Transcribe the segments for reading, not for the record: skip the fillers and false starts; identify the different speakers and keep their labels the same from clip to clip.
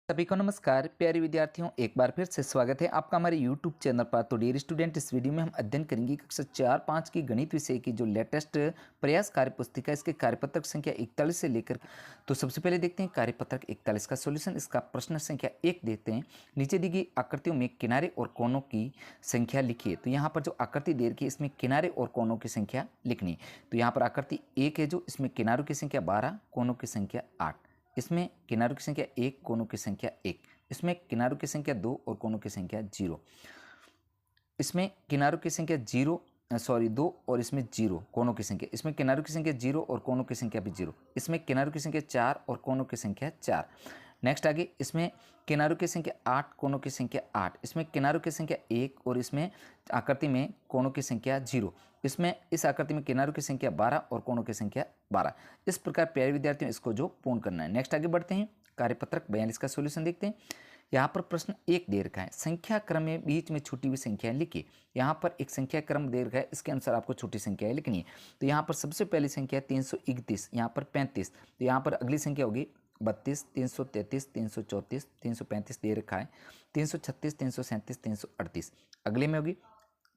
Speaker 1: सभी को नमस्कार प्यारे विद्यार्थियों, एक बार फिर से स्वागत है आपका हमारे YouTube चैनल पर। तो डियर स्टूडेंट, इस वीडियो में हम अध्ययन करेंगे कक्षा 4-5 की गणित विषय की जो लेटेस्ट प्रयास कार्यपुस्तिका है, इसके कार्यपत्रक संख्या 41 से लेकर। तो सबसे पहले देखते हैं कार्यपत्रक 41 का सॉल्यूशन। इसका प्रश्न संख्या 1 देखते हैं। नीचे दी गई आकृतियों में किनारे और कोनों की संख्या लिखिए। तो यहाँ पर जो आकृति दे रखी है, इसमें किनारे और कोनों की संख्या लिखनी। तो यहाँ पर आकृति 1 है, जो इसमें किनारों की संख्या 12, कोनों की संख्या 8। इसमें किनारों की संख्या 1, कोनों की संख्या 1। इसमें किनारों की संख्या 2 और कोनों की संख्या 0। इसमें किनारों की संख्या 2 और इसमें 0 कोनों की संख्या। इसमें किनारों की संख्या 0 और कोनों की संख्या भी 0। इसमें किनारों की संख्या 4 और कोनों की संख्या 4। नेक्स्ट आगे, इसमें किनारों की संख्या 8, कोनों की संख्या 8। इसमें किनारों की संख्या 1 और इसमें आकृति में कोनों की संख्या 0। इसमें इस आकृति में किनारों की संख्या 12 और कोनों की संख्या 12। इस प्रकार प्यारे विद्यार्थियों इसको जो पूर्ण करना है। नेक्स्ट आगे बढ़ते हैं, कार्यपत्रक 42 का सॉल्यूशन देखते हैं। यहाँ पर प्रश्न 1 दे रखा है, संख्या क्रम में बीच में छूटी हुई संख्याएं लिखिए। यहाँ पर एक संख्या क्रम दे रखा है, इसके अनुसार आपको छोटी संख्याएं लिखनी है। तो यहाँ पर सबसे पहली संख्या 331, यहाँ पर 35। तो यहाँ पर अगली संख्या होगी 32, 333, 334, 335 दे रखा है, 336, 337, 338। अगले में होगी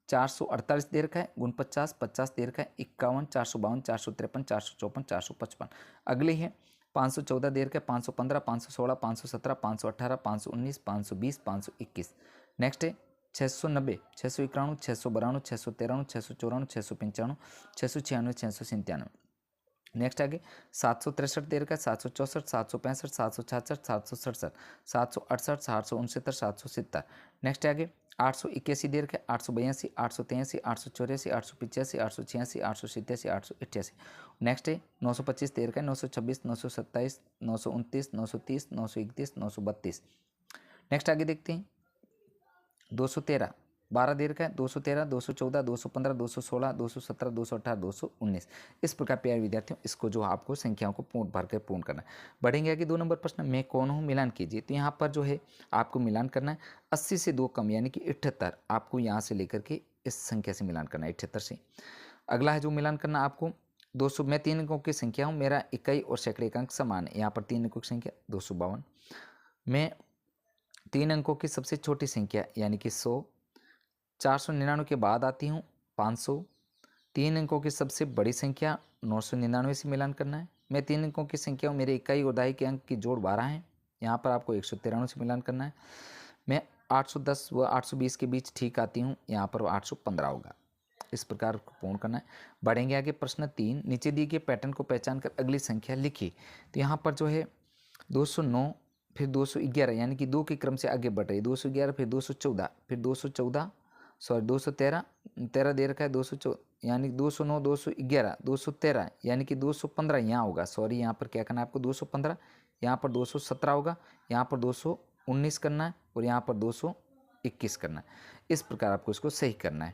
Speaker 1: 448 दे रखा है, 49, 50 दे रखा है, 51, 452, 453, 454, 455। अगले है 514 दे रखा है, 515, 516, 517, 518, 519, 520, 521। नेक्स्ट है 690, 691, 692, 693, 694, 695, 696, 697। नेक्स्ट आगे 763 दे रखा है, 764, 765, 766, 767, 768, 769, 770। नेक्स्ट आगे 881 दे रखा है, 882, 883, 884, 885, 886, 887, 888। नेक्स्ट है 925 दे रखा है, 926, 927, 929, 930, 931, 932। नेक्स्ट आगे देखते हैं 213, 12 दे रखा है, 213, 214, 215, 216, 217, 218, 219। इस प्रकार प्यारे विद्यार्थियों इसको जो आपको संख्याओं को पूर्ण भर कर पूर्ण करना है। बढ़ेंगे आगे 2 नंबर प्रश्न, मैं कौन हूँ मिलान कीजिए। तो यहाँ पर जो है आपको मिलान करना है 80 से 2 कम, यानी कि 78। आपको यहाँ से लेकर के इस संख्या से मिलान करना है 78 से। अगला है जो मिलान करना आपको 200, मैं 3 अंकों की संख्या हूँ, मेरा इकाई और सैकड़े का अंक समान है। यहाँ पर 3 अंकों की संख्या 252। मैं 3 अंकों की सबसे छोटी संख्या यानी कि 100, 499 के बाद आती हूँ 500। 3 अंकों की सबसे बड़ी संख्या 999 से मिलान करना है। मैं 3 अंकों की संख्या हूँ, मेरे इकाई और दहाई के अंक की जोड़ 12 है। यहाँ पर आपको 193 से मिलान करना है। मैं 810 व 820 के बीच ठीक आती हूँ, यहाँ पर 815 होगा। इस प्रकार पूर्ण करना है। बढ़ेंगे आगे प्रश्न 3, नीचे दिए गए पैटर्न को पहचान कर अगली संख्या लिखिए। तो यहाँ पर जो है 209, फिर 211, यानी कि 2 के क्रम से आगे बढ़ रही है। 211, फिर 214, फिर 213, 213, 13 दे रखा है, 214, यानी 209, 211, 213, यानी कि 215 यहाँ होगा। सॉरी, यहाँ पर क्या करना है आपको 215, यहाँ पर 217 होगा, यहाँ पर 219 करना है और यहाँ पर 221 करना है। इस प्रकार आपको इसको सही करना है।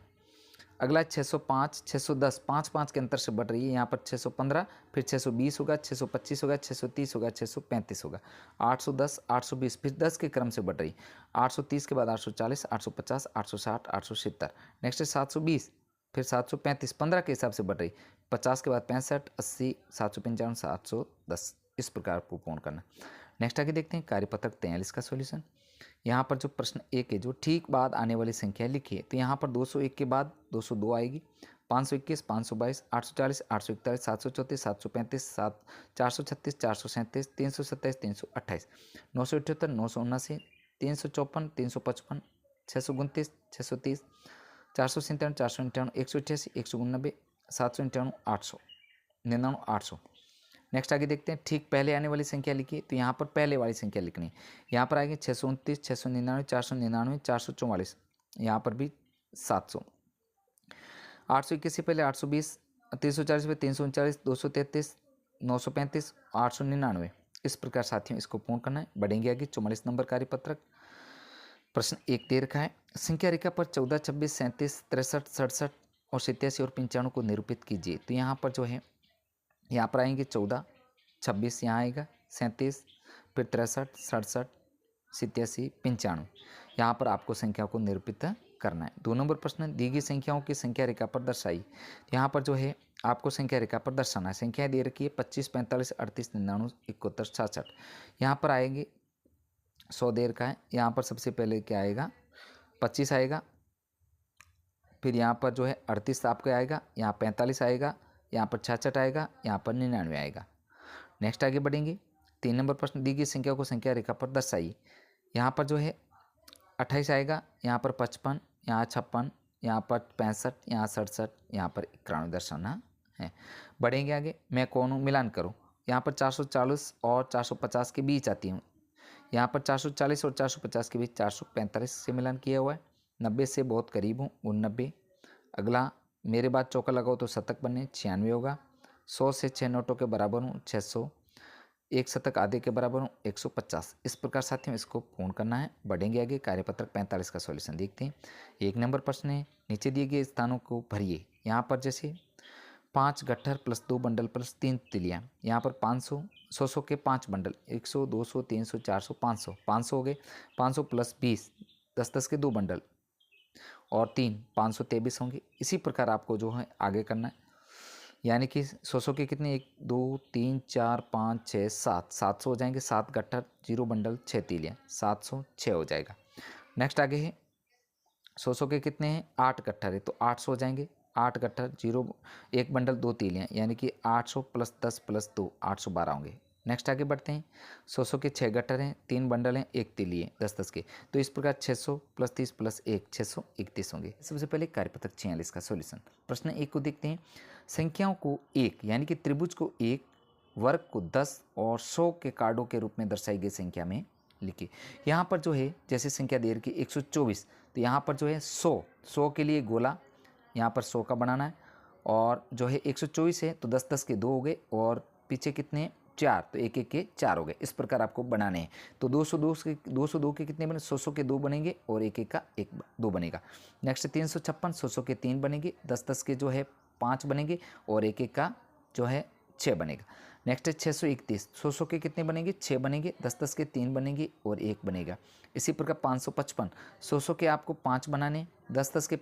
Speaker 1: अगला 605, 610, 5 के अंतर से बढ़ रही है। यहाँ पर 615, फिर 620 होगा, 625 होगा, 630 होगा, 635 होगा, 810, 820, फिर 10 के क्रम से बढ़ रही। 830 के बाद 840, 850, 860, 870। नेक्स्ट है 720, फिर 735, 15 के हिसाब से बढ़ रही। 50 के बाद 65, 80, 755, 710। इस प्रकार आपको पूर्ण करना। नेक्स्ट आगे देखते हैं कार्यपत्रक 43 का सॉल्यूशन। यहाँ पर जो प्रश्न 1 है, जो ठीक बाद आने वाली संख्या लिखिए। तो यहाँ पर 201 के बाद 202 आएगी, 521, 522, 840, 841, 734, 735, 436, 437, 327, 328, 978, 979, 354, 355, 629, 630, 497, 498, 188, 189, 798, 800, 99, 800। नेक्स्ट आगे देखते हैं, ठीक पहले आने वाली संख्या लिखिए। तो यहाँ पर पहले वाली संख्या लिखनी है। यहाँ पर आएगी 629, 699, 499, 444, यहाँ पर भी 700। 821 से पहले 820, 340 पे 339, 233, 935, 899। इस प्रकार साथियों इसको पूर्ण करना है। बढ़ेंगे आगे 44 नंबर कार्यपत्रक। प्रश्न 1 दे रखा है, संख्या रेखा पर 14, 26, 37, 63, 67 और 87 और 95 को निरूपित कीजिए। तो यहाँ पर जो है, यहाँ पर आएंगे 14, 26 यहाँ आएगा, 37, फिर 63, 67, 87, 95। यहाँ पर आपको संख्या को निरूपित करना है। 2 नंबर प्रश्न, दी गई संख्याओं की संख्या रेखा पर दर्शाई। यहाँ पर जो है आपको संख्या रेखा पर दर्शाना है। संख्या दे रखी है 25, 45, 38, 99, 71, 66। यहाँ पर आएंगे 100 देर का है। यहाँ पर सबसे पहले क्या आएगा, 25 आएगा, फिर यहाँ पर जो है 38 आपका आएगा, यहाँ 45 आएगा, यहाँ पर 66 आएगा, यहाँ पर 99 आएगा। नेक्स्ट आगे बढ़ेंगे। 3 नंबर प्रश्न, दी गई संख्या को संख्या रेखा पर दर्शाइए। यहाँ पर जो है 28 आएगा, यहाँ पर 55, यहाँ 56, यहाँ पर 65, यहाँ 67, यहाँ पर 91 दर्शाना है। बढ़ेंगे आगे, मैं कौन हूँ मिलान करूँ। यहाँ पर 440 और 450 के बीच आती हूँ। यहाँ पर 440 और 450 के बीच 445 से मिलान किया हुआ है। 90 से बहुत करीब हूँ, 89। अगला, मेरे बाद चौका लगाओ तो शतक बने, 96 होगा। 100 से 6 नोटों के बराबर हूँ, 600। एक शतक आधे के बराबर हूँ, 150। इस प्रकार साथियों इसको पूर्ण करना है। बढ़ेंगे आगे, कार्यपत्रक 45 का सॉल्यूशन देखते हैं। 1 नंबर प्रश्न है, नीचे दिए गए स्थानों को भरिए। यहाँ पर जैसे 5 गट्ठर प्लस 2 बंडल प्लस 3 तिलियाँ, यहाँ पर 500, 100 के 5 बंडल, 100, 200, 300, 400, 500, 500 हो गए। 500 प्लस 20, 10 के 2 बंडल और 3, 523 होंगे। इसी प्रकार आपको जो है आगे करना है, यानी कि 100 के कितने, 1, 2, 3, 4, 5, 6, 7, 700 हो जाएंगे। 7 गट्ठर 0 बंडल 6 तीलियाँ, 706 हो जाएगा। नेक्स्ट आगे है 100 के कितने हैं, 8 गट्ठर है तो 800 हो जाएंगे। 8 गट्ठर 0 1 बंडल 2 तीलियाँ, यानी कि 800 प्लस 10 प्लस 2, 812 होंगे। नेक्स्ट आगे बढ़ते हैं। 100 के 6 गट्ठर हैं, 3 बंडल हैं, 1 तीली है, 10 के, तो इस प्रकार 600 प्लस 30 प्लस 1, 631 होंगे। सबसे पहले कार्यपत्रक 46 का सॉल्यूशन। प्रश्न 1 को देखते हैं। संख्याओं को 1 यानी कि त्रिभुज को 1, वर्ग को 10 और 100 के कार्डों के रूप में दर्शाई गई संख्या में लिखिए। यहाँ पर जो है जैसे संख्या दे रखी 124, तो यहाँ पर जो है 100 के लिए गोला यहाँ पर 100 का बनाना है, और जो है 124 है तो 10 के 2 हो गए, और पीछे कितने 4, तो 1 के 4 हो गए। इस प्रकार आपको बनाने हैं। तो 202 के कितने बने, 100 के 2 बनेंगे और 1 का 2 बनेगा। नेक्स्ट 356, 100 के 3 बनेंगे, 10 के जो है 5 बनेंगे और 1 का जो है 6 बनेगा। नेक्स्ट है 631, 100 के कितने बनेंगे, 6 बनेंगे, 10 के 3 बनेंगे और 1 बनेगा। इसी प्रकार 555, 100 के आपको 5 बनाने, 10 के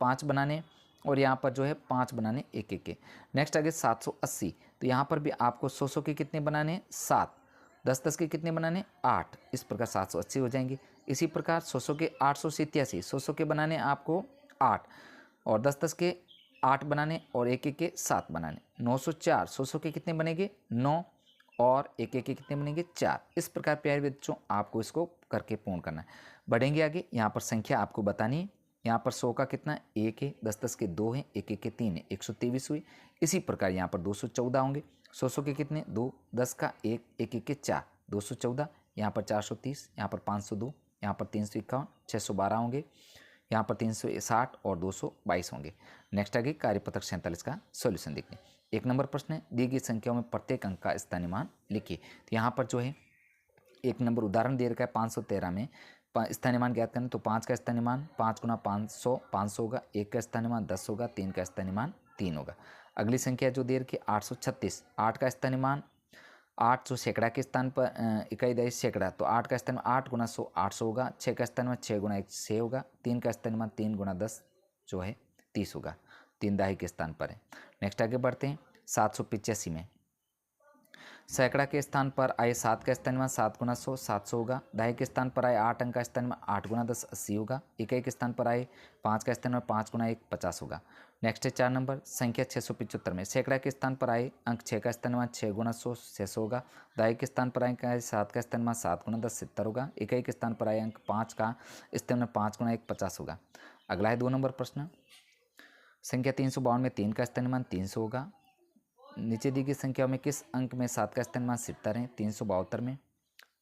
Speaker 1: 5 बनाने और यहाँ पर जो है 5 बनाने 1 के। नेक्स्ट आगे 780, तो यहाँ पर भी आपको 100 के कितने बनाने, 7, 10 के कितने बनाने, 8। इस प्रकार 780 हो जाएंगे। इसी प्रकार 100 के 887, 100 के बनाने आपको 8 और 10 के 8 बनाने और 1 के 7 बनाने। 904, 100 के कितने बनेंगे, 9 और 1 के कितने बनेंगे, 4। इस प्रकार प्यारे बच्चों आपको इसको करके पूर्ण करना है। बढ़ेंगे आगे, यहाँ पर संख्या आपको बतानी है। यहाँ पर 100 का कितना है, 1 है, 10 के 2 हैं, 1 के 3 है, 123 हुई। इसी प्रकार यहाँ पर 214 होंगे। 100 के कितने 2, 10 का 1, 1 के 4, 214। यहाँ पर 430, यहाँ पर 502, यहाँ पर 351, 612 होंगे। यहाँ पर 360 और 222 होंगे। नेक्स्ट आगे कार्यपत्रक 47 का सॉल्यूशन देखते हैं। 1 नंबर प्रश्न है, दी गई संख्याओं में प्रत्येक अंक का स्थानीय मान लिखिए। तो यहाँ पर जो है 1 नंबर उदाहरण दे रखा है 513 में स्थानीय मान ज्ञात करना। तो 5 का स्थानीय मान 5 गुना 500, 500 होगा। 1 का स्थानीय मान 10 होगा। 3 का स्थानीय मान 3 होगा। अगली संख्या जो दे रखी है 836, 8 का स्थानीय मान 8 जो सैकड़ा के स्थान पर इकाई दही सैकड़ा, तो 8 का स्थानीय 8 गुना 100, 800 होगा। 6 का स्थानीय 6 गुना 1, 6 होगा। 3 का स्थानीय 3 गुना 10 जो है 30 होगा। 3 दाही के स्थान पर है। नेक्स्ट आगे बढ़ते हैं। 785 में सैकड़ा के स्थान पर आए 7 का स्थानीय 7 गुना 100, 700 होगा। दहाई के स्थान पर आए 8 अंक का स्थानीय 8 गुना 10, 80 होगा। इकाई के स्थान पर आए 5 का स्थानीय 5 गुना 1, 50 होगा। नेक्स्ट है 4 नंबर संख्या 675 में सैकड़ा के स्थान पर आए अंक 6 का स्थानीय 6 गुना 100, 600 होगा। दहाई के स्थान पर आए 7 का स्थानीय 7 गुना 10, 70 होगा। इकाई के स्थान पर आए अंक 5 का स्थानीय 5 गुना 1, 50 होगा। अगला है 2 नंबर प्रश्न, संख्या 352 में 3 का स्थानीय 300 होगा। नीचे दी गई संख्याओं में किस अंक में 7 का स्थानीय 70 है। 372 में।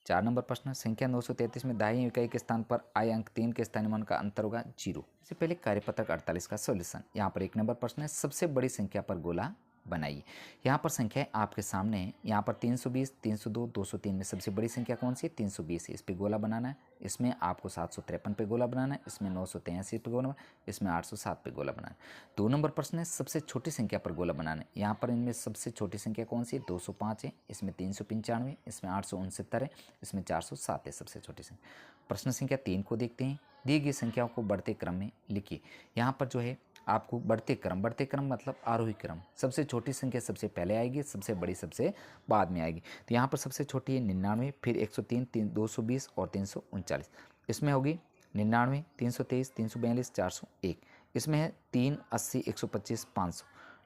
Speaker 1: 4 नंबर प्रश्न, संख्या 933 में दाहिनी इकाई के स्थान पर आए अंक 3 के स्थानीय मान का अंतर होगा 0। इससे पहले कार्यपत्रक 48 का सॉल्यूशन। यहाँ पर 1 नंबर प्रश्न है, सबसे बड़ी संख्या पर गोला बनाइए। यहाँ पर संख्या आपके सामने है। यहाँ पर 320, 302, 203 में सबसे बड़ी संख्या कौन सी है, 320 है। इस पे गोला बनाना है। इसमें आपको 753 पे गोला बनाना है। इसमें 983 पे गोला बनाना है। इसमें 807 पे गोला बनाना है। 2 नंबर प्रश्न है, सबसे छोटी संख्या पर गोला बनाना है। यहाँ पर इनमें सबसे छोटी संख्या कौन सी है, 205 है। इसमें 395, इसमें 869 है। इसमें 407 है सबसे छोटी संख्या। प्रश्न संख्या 3 को देखते हैं। दी गई संख्याओं को बढ़ते क्रम में लिखिए। यहाँ पर जो है आपको बढ़ते क्रम मतलब आरोही क्रम, सबसे छोटी संख्या सबसे पहले आएगी, सबसे बड़ी सबसे बाद में आएगी। तो यहाँ पर सबसे छोटी है 99, फिर 103, 220 और 339। इसमें होगी 99, 323, 342, 401। इसमें है 3, 80, 125, 500।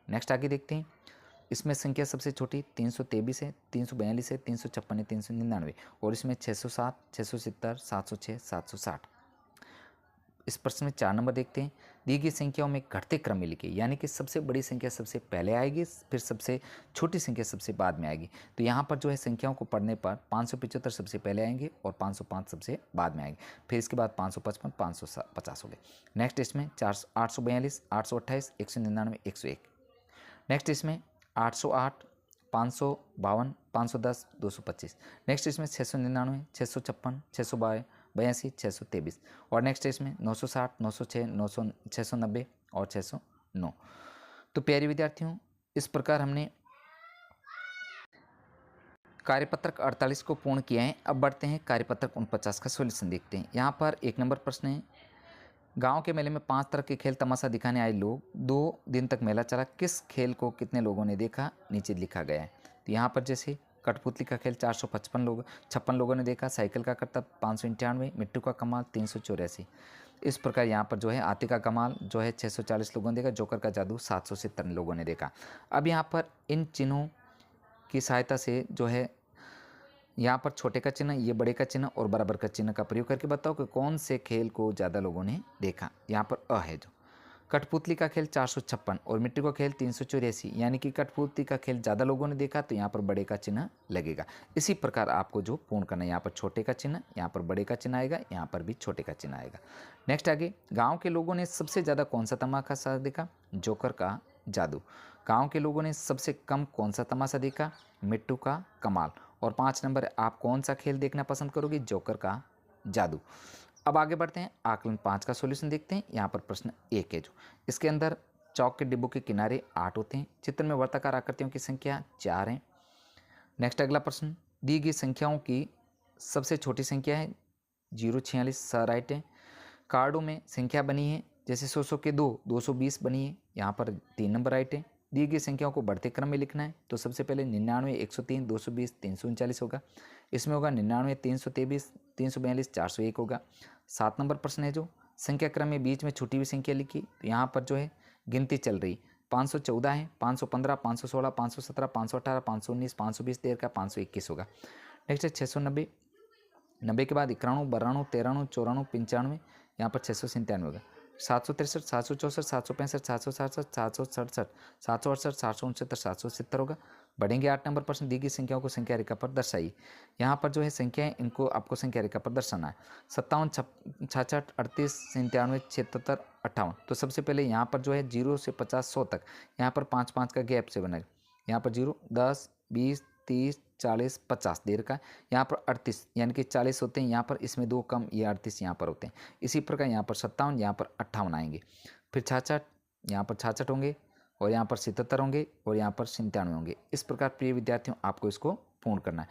Speaker 1: नेक्स्ट आगे देखते हैं। इसमें संख्या सबसे छोटी 323 है, 342 है, 356 है, 399 और इसमें 607, 670, 706, 760। इस प्रश्न में 4 नंबर देखते हैं। दी गई संख्याओं में घटते क्रम में लिखिए, यानी कि सबसे बड़ी संख्या सबसे पहले आएगी, फिर सबसे छोटी संख्या सबसे बाद में आएगी। तो यहाँ पर जो है संख्याओं को पढ़ने पर 575 सबसे पहले आएंगे और 505 सबसे बाद में आएंगे, फिर इसके बाद 555, 550 हो गए। नेक्स्ट इसमें 842, 828, 199, 101। नेक्स्ट इसमें 808, 552, 510, 225। नेक्स्ट इसमें 699, 656, 682, 623 और नेक्स्ट इसमें 960, 906, 690 और 609। तो प्यारे विद्यार्थियों, इस प्रकार हमने कार्यपत्रक 48 को पूर्ण किया है। अब बढ़ते हैं कार्यपत्रक 49 का सॉल्यूशन देखते हैं। यहाँ पर 1 नंबर प्रश्न है, गांव के मेले में 5 तरह के खेल तमाशा दिखाने आए लोग, 2 दिन तक मेला चला, किस खेल को कितने लोगों ने देखा, नीचे लिखा गया है। तो यहाँ पर जैसे कठपुतली का खेल 56 लोगों ने देखा, साइकिल का करतब 591, मिट्टू का कमाल 384। इस प्रकार यहाँ पर जो है आते का कमाल जो है 640 लोगों ने देखा, जोकर का जादू 770 लोगों ने देखा। अब यहाँ पर इन चिन्हों की सहायता से जो है यहाँ पर छोटे का चिन्ह, ये बड़े का चिन्ह और बराबर का चिन्ह का प्रयोग करके बताओ कि कौन से खेल को ज़्यादा लोगों ने देखा। यहाँ पर अ है जो कठपुतली का खेल 456 और मिट्टी का खेल 384, यानी कि कठपुतली का खेल ज़्यादा लोगों ने देखा, तो यहाँ पर बड़े का चिन्ह लगेगा। इसी प्रकार आपको जो पूर्ण करना है, यहाँ पर छोटे का चिन्ह, यहाँ पर बड़े का चिन्ह आएगा, यहाँ पर भी छोटे का चिन्ह आएगा। नेक्स्ट आगे, गाँव के लोगों ने सबसे ज़्यादा कौन सा तमाशा देखा, जोकर का जादू। गाँव के लोगों ने सबसे कम कौन सा तमाशा देखा, मिट्टू का कमाल। और 5 नंबर, आप कौन सा खेल देखना पसंद करोगे, जोकर का जादू। अब आगे बढ़ते हैं, आकलन 5 का सॉल्यूशन देखते हैं। यहाँ पर प्रश्न 1 है जो, इसके अंदर चौक के डिब्बों के किनारे 8 होते हैं, चित्र में वर्ताकार आकृतियों की संख्या 4 है। नेक्स्ट अगला प्रश्न, दी गई संख्याओं की सबसे छोटी संख्या है 046, स राइट है। कार्डों में संख्या बनी है, जैसे 100 के 2, 220 बनी है, यहाँ पर 3 नंबर राइट है। दी गई संख्याओं को बढ़ते क्रम में लिखना है, तो सबसे पहले 99, 103, 220, 339 होगा। इसमें होगा 99, 323, 342, 401 होगा। 7 नंबर प्रश्न है जो, संख्या क्रम में बीच में छूटी हुई संख्या लिखी, तो यहाँ पर जो है गिनती चल रही, 514 है, 515, 516, 517, 518, 519, 520, देर का 521 होगा। नेक्स्ट है 690, 90 के बाद 91, 92, 93, 94, 95, यहाँ पर 697 होगा। 763, 764, 765, 767, 767, 768, 769, 770 होगा। बढ़ेंगे 8 नंबर प्रश्न, दी गई संख्याओं को संख्या रेखा पर दर्शाइए। यहाँ पर जो है संख्याएं, इनको आपको संख्या रेखा पर दर्शाना है। 57, 66, 38, 97, 76, 58। तो सबसे पहले यहाँ पर जो है 0 से 50, 100 तक, यहाँ पर 5-5 का गैप से बनेगा। यहाँ पर 0, 10, 20, 30, 40, 50 देर का। यहाँ पर 38, यानी कि 40 होते हैं यहाँ पर, इसमें 2 कम, ये 38 यहाँ पर होते हैं। इसी प्रकार यहाँ पर 57, यहाँ पर 58 आएंगे। फिर 66, यहाँ पर 66 होंगे और यहाँ पर 77 होंगे और यहाँ पर 97 होंगे। इस प्रकार प्रिय विद्यार्थियों, आपको इसको पूर्ण करना है।